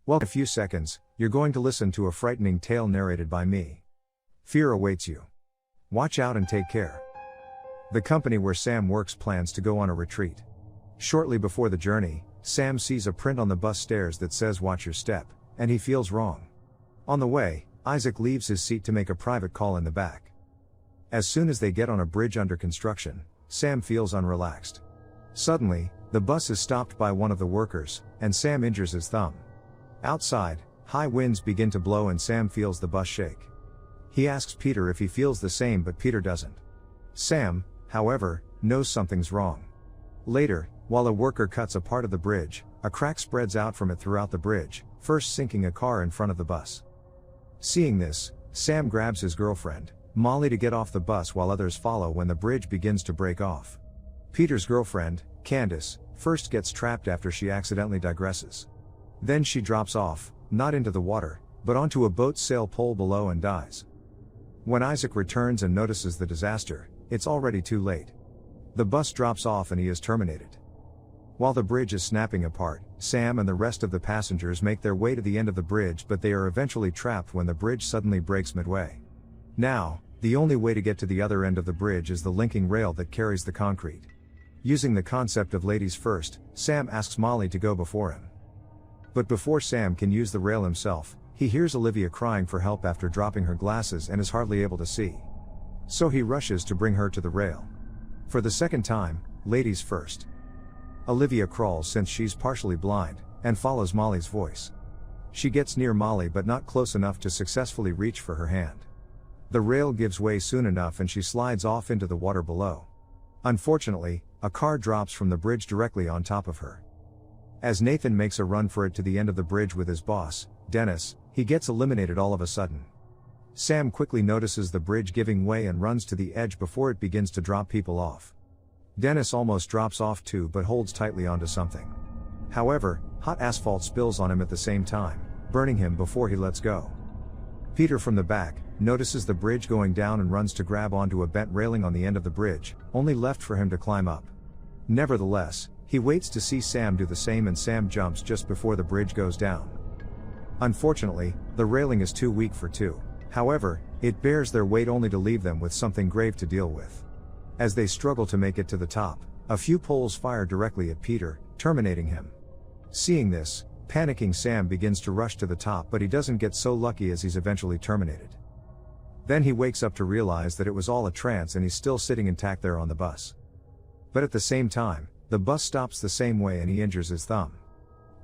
Well, in a few seconds, you're going to listen to a frightening tale narrated by me. Fear awaits you. Watch out and take care. The company where Sam works plans to go on a retreat. Shortly before the journey, Sam sees a print on the bus stairs that says "Watch your step," and he feels wrong. On the way, Isaac leaves his seat to make a private call in the back. As soon as they get on a bridge under construction, Sam feels unrelaxed. Suddenly, the bus is stopped by one of the workers, and Sam injures his thumb. Outside, high winds begin to blow and Sam feels the bus shake. He asks Peter if he feels the same, but Peter doesn't. Sam, however, knows something's wrong. Later, while a worker cuts a part of the bridge, a crack spreads out from it throughout the bridge, first sinking a car in front of the bus. Seeing this, Sam grabs his girlfriend, Molly, to get off the bus while others follow when the bridge begins to break off. Peter's girlfriend, Candace, first gets trapped after she accidentally digresses. Then she drops off, not into the water, but onto a boat's sail pole below and dies. When Isaac returns and notices the disaster, it's already too late. The bus drops off and he is terminated. While the bridge is snapping apart, Sam and the rest of the passengers make their way to the end of the bridge, but they are eventually trapped when the bridge suddenly breaks midway. Now, the only way to get to the other end of the bridge is the linking rail that carries the concrete. Using the concept of ladies first, Sam asks Molly to go before him. But before Sam can use the rail himself, he hears Olivia crying for help after dropping her glasses and is hardly able to see. So he rushes to bring her to the rail. For the second time, ladies first. Olivia crawls since she's partially blind, and follows Molly's voice. She gets near Molly but not close enough to successfully reach for her hand. The rail gives way soon enough and she slides off into the water below. Unfortunately, a car drops from the bridge directly on top of her. As Nathan makes a run for it to the end of the bridge with his boss, Dennis, he gets eliminated all of a sudden. Sam quickly notices the bridge giving way and runs to the edge before it begins to drop people off. Dennis almost drops off too but holds tightly onto something. However, hot asphalt spills on him at the same time, burning him before he lets go. Peter from the back notices the bridge going down and runs to grab onto a bent railing on the end of the bridge, only left for him to climb up. Nevertheless, he waits to see Sam do the same and Sam jumps just before the bridge goes down. Unfortunately, the railing is too weak for two. However, it bears their weight only to leave them with something grave to deal with. As they struggle to make it to the top, a few poles fire directly at Peter, terminating him. Seeing this, panicking Sam begins to rush to the top, but he doesn't get so lucky as he's eventually terminated. Then he wakes up to realize that it was all a trance and he's still sitting intact there on the bus. But at the same time, the bus stops the same way and he injures his thumb.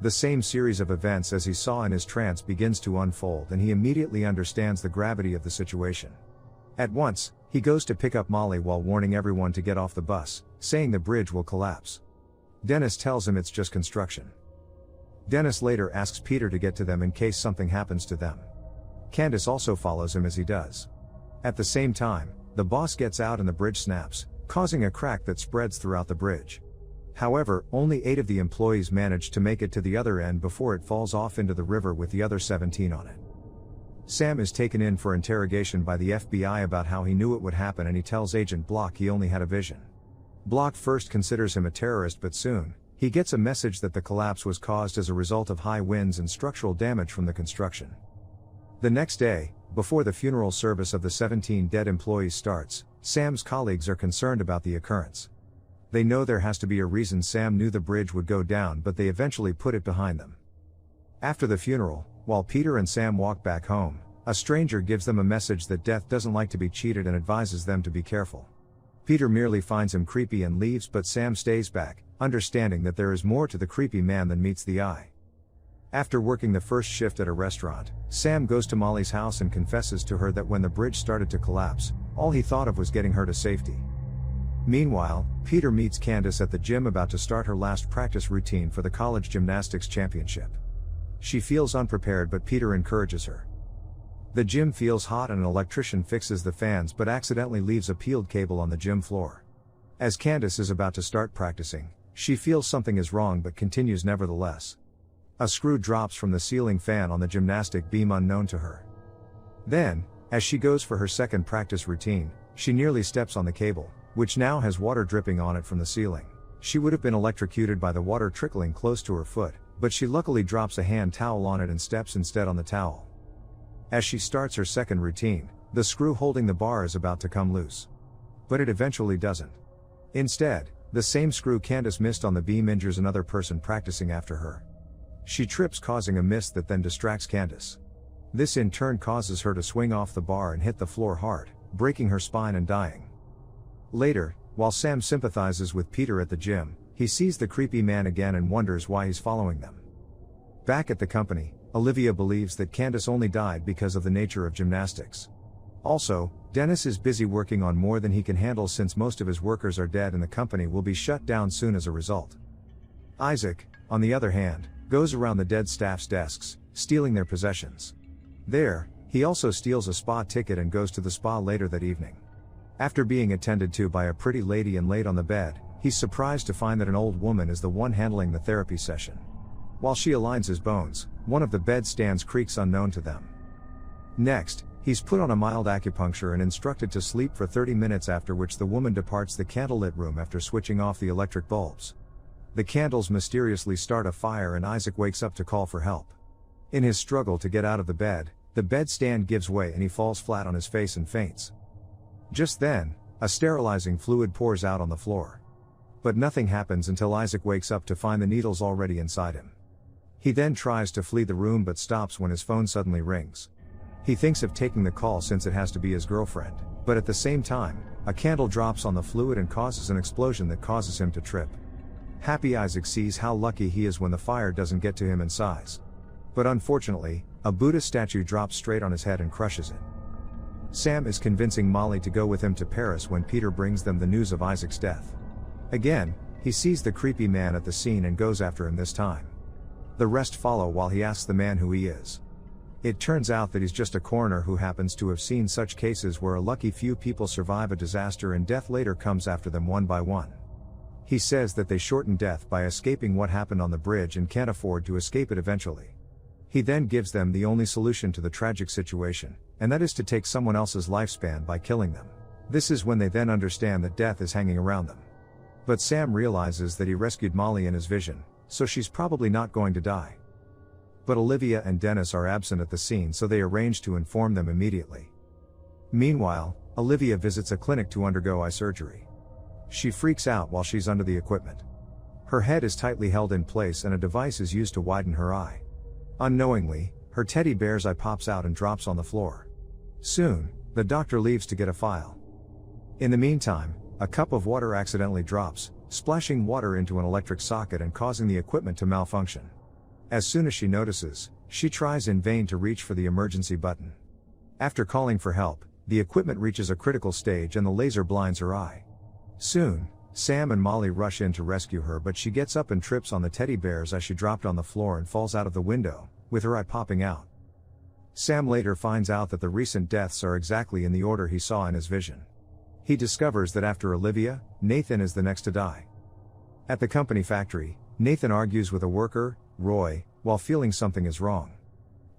The same series of events as he saw in his trance begins to unfold and he immediately understands the gravity of the situation. At once, he goes to pick up Molly while warning everyone to get off the bus, saying the bridge will collapse. Dennis tells him it's just construction. Dennis later asks Peter to get to them in case something happens to them. Candace also follows him as he does. At the same time, the boss gets out and the bridge snaps, causing a crack that spreads throughout the bridge. However, only 8 of the employees manage to make it to the other end before it falls off into the river with the other 17 on it. Sam is taken in for interrogation by the FBI about how he knew it would happen and he tells Agent Block he only had a vision. Block first considers him a terrorist, but soon, he gets a message that the collapse was caused as a result of high winds and structural damage from the construction. The next day, before the funeral service of the 17 dead employees starts, Sam's colleagues are concerned about the occurrence. They know there has to be a reason Sam knew the bridge would go down, but they eventually put it behind them. After the funeral, while Peter and Sam walk back home, a stranger gives them a message that death doesn't like to be cheated and advises them to be careful. Peter merely finds him creepy and leaves, but Sam stays back, understanding that there is more to the creepy man than meets the eye. After working the first shift at a restaurant, Sam goes to Molly's house and confesses to her that when the bridge started to collapse, all he thought of was getting her to safety. Meanwhile, Peter meets Candace at the gym about to start her last practice routine for the college gymnastics championship. She feels unprepared, but Peter encourages her. The gym feels hot and an electrician fixes the fans but accidentally leaves a peeled cable on the gym floor. As Candace is about to start practicing, she feels something is wrong but continues nevertheless. A screw drops from the ceiling fan on the gymnastic beam unknown to her. Then, as she goes for her second practice routine, she nearly steps on the cable, which now has water dripping on it from the ceiling. She would have been electrocuted by the water trickling close to her foot, but she luckily drops a hand towel on it and steps instead on the towel. As she starts her second routine, the screw holding the bar is about to come loose. But it eventually doesn't. Instead, the same screw Candace missed on the beam injures another person practicing after her. She trips, causing a miss that then distracts Candace. This in turn causes her to swing off the bar and hit the floor hard, breaking her spine and dying. Later, while Sam sympathizes with Peter at the gym, he sees the creepy man again and wonders why he's following them. Back at the company, Olivia believes that Candace only died because of the nature of gymnastics. Also, Dennis is busy working on more than he can handle since most of his workers are dead and the company will be shut down soon as a result. Isaac, on the other hand, goes around the dead staff's desks, stealing their possessions. There, he also steals a spa ticket and goes to the spa later that evening. After being attended to by a pretty lady and laid on the bed, he's surprised to find that an old woman is the one handling the therapy session. While she aligns his bones, one of the bed stands creaks unknown to them. Next, he's put on a mild acupuncture and instructed to sleep for 30 minutes, after which the woman departs the candlelit room after switching off the electric bulbs. The candles mysteriously start a fire and Isaac wakes up to call for help. In his struggle to get out of the bed stand gives way and he falls flat on his face and faints. Just then, a sterilizing fluid pours out on the floor. But nothing happens until Isaac wakes up to find the needles already inside him. He then tries to flee the room but stops when his phone suddenly rings. He thinks of taking the call since it has to be his girlfriend, but at the same time, a candle drops on the fluid and causes an explosion that causes him to trip. Happy Isaac sees how lucky he is when the fire doesn't get to him in size. But unfortunately, a Buddha statue drops straight on his head and crushes it. Sam is convincing Molly to go with him to Paris when Peter brings them the news of Isaac's death. Again, he sees the creepy man at the scene and goes after him this time. The rest follow while he asks the man who he is. It turns out that he's just a coroner who happens to have seen such cases where a lucky few people survive a disaster and death later comes after them one by one. He says that they shorten death by escaping what happened on the bridge and can't afford to escape it eventually. He then gives them the only solution to the tragic situation, and that is to take someone else's lifespan by killing them. This is when they then understand that death is hanging around them. But Sam realizes that he rescued Molly in his vision, so she's probably not going to die. But Olivia and Dennis are absent at the scene, so they arrange to inform them immediately. Meanwhile, Olivia visits a clinic to undergo eye surgery. She freaks out while she's under the equipment. Her head is tightly held in place and a device is used to widen her eye. Unknowingly, her teddy bear's eye pops out and drops on the floor. Soon, the doctor leaves to get a file. In the meantime, a cup of water accidentally drops, splashing water into an electric socket and causing the equipment to malfunction. As soon as she notices, she tries in vain to reach for the emergency button. After calling for help, the equipment reaches a critical stage and the laser blinds her eye. Soon, Sam and Molly rush in to rescue her, but she gets up and trips on the teddy bears as she dropped on the floor and falls out of the window, with her eye popping out. Sam later finds out that the recent deaths are exactly in the order he saw in his vision. He discovers that after Olivia, Nathan is the next to die. At the company factory, Nathan argues with a worker, Roy, while feeling something is wrong.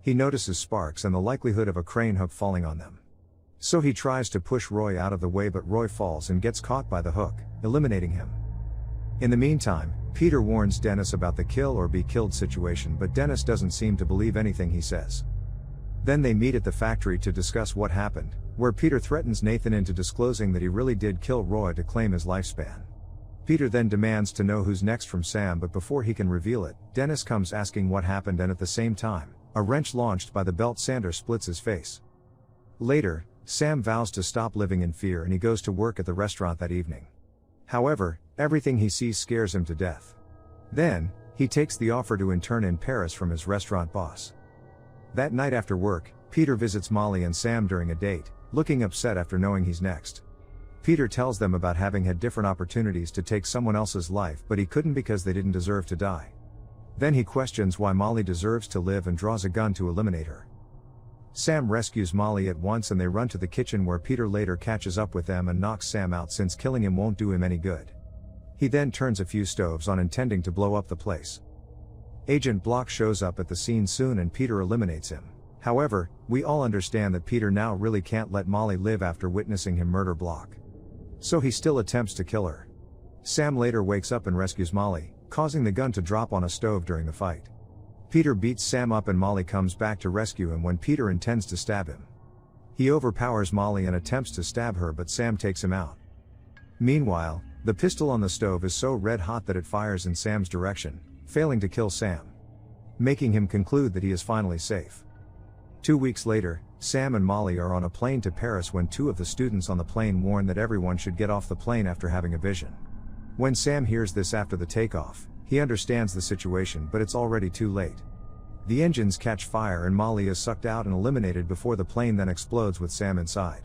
He notices sparks and the likelihood of a crane hook falling on them. So he tries to push Roy out of the way, but Roy falls and gets caught by the hook, eliminating him. In the meantime, Peter warns Dennis about the kill or be killed situation, but Dennis doesn't seem to believe anything he says. Then they meet at the factory to discuss what happened, where Peter threatens Nathan into disclosing that he really did kill Roy to claim his lifespan. Peter then demands to know who's next from Sam, but before he can reveal it, Dennis comes asking what happened, and at the same time, a wrench launched by the belt sander splits his face. Later, Sam vows to stop living in fear and he goes to work at the restaurant that evening. However, everything he sees scares him to death. Then, he takes the offer to intern in Paris from his restaurant boss. That night after work, Peter visits Molly and Sam during a date, looking upset after knowing he's next. Peter tells them about having had different opportunities to take someone else's life, but he couldn't because they didn't deserve to die. Then he questions why Molly deserves to live and draws a gun to eliminate her. Sam rescues Molly at once and they run to the kitchen, where Peter later catches up with them and knocks Sam out since killing him won't do him any good. He then turns a few stoves on, intending to blow up the place. Agent Block shows up at the scene soon and Peter eliminates him. However, we all understand that Peter now really can't let Molly live after witnessing him murder Block. So he still attempts to kill her. Sam later wakes up and rescues Molly, causing the gun to drop on a stove during the fight. Peter beats Sam up and Molly comes back to rescue him when Peter intends to stab him. He overpowers Molly and attempts to stab her, but Sam takes him out. Meanwhile, the pistol on the stove is so red hot that it fires in Sam's direction, failing to kill Sam, making him conclude that he is finally safe. 2 weeks later, Sam and Molly are on a plane to Paris when two of the students on the plane warn that everyone should get off the plane after having a vision. When Sam hears this after the takeoff, he understands the situation, but it's already too late. The engines catch fire and Molly is sucked out and eliminated before the plane then explodes with Sam inside.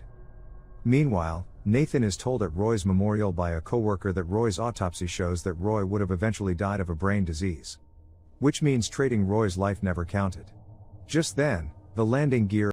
Meanwhile, Nathan is told at Roy's memorial by a coworker that Roy's autopsy shows that Roy would have eventually died of a brain disease, which means trading Roy's life never counted. Just then, the landing gear